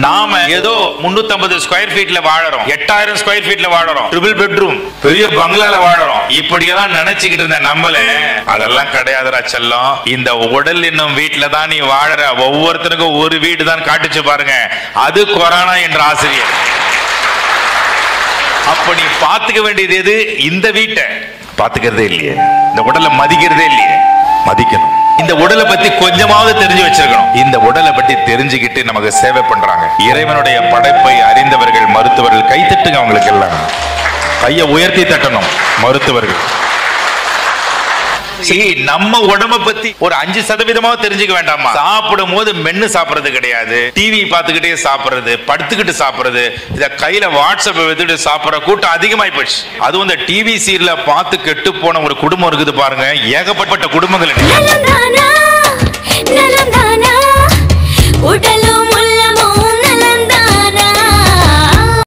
நாம ஏதோ 350 square ஃபீட்ல வாழறோம், 8000 square ஃபீட்ல வாழறோம், triple bedroom பெரிய பங்களால வாழறோம். இப்படியெல்லாம் நினைச்சுக்கிட்டு இருந்த நம்மள அதெல்லாம் கிடையாதுடா செல்லம். இந்த உடல் என்னும் வீட்டுல தான் நீ வாழற. ஒவ்வொருத்தருக்கும் ஒரு வீடு தான் காட்டுச்சு பாருங்க, அது கொரோனா என்ற ஆசிரியர். அப்ப நீ பாத்துக்க வேண்டியது எது? இந்த வீட்டை பாத்துக்கிறதே இல்லையே, இந்த உடலை மதிக்கிறதே இல்லையே. மதிக்கணும். இந்த உடலை பத்தி கொஞ்சமாவது தெரிஞ்சு வச்சிருக்கணும். இந்த உடலை பத்தி தெரிஞ்சுக்கிட்டு நமக்கு சேவை பண்றாங்க இறைவனுடைய படைப்பை அறிந்தவர்கள் மருத்துவர்கள். கை தட்டுங்க, அவங்களுக்கு எல்லாம் கையை உயர்த்தி தட்டணும் மருத்துவர்கள். நம்ம உடம்ப பத்தி ஒரு 5% தெரிஞ்சுக்க வேண்டாமா? சாப்பிடும் போது மென்னு சாப்பிடுறது கிடையாது, டிவி பார்த்துக்கிட்டே சாப்பிடுறது, படுத்துக்கிட்டு சாப்பிடுறது, இத கையில வாட்ஸ்அப் வச்சுட்டு சாப்பிடுற கூட்டம் அதிகமாயி போச்சு. அதுவும் இந்த டிவி சீரியல பார்த்து கெட்டு போன ஒரு குடும்பம் இருக்குது பாருங்க, ஏகப்பட்ட குடும்பங்கள்.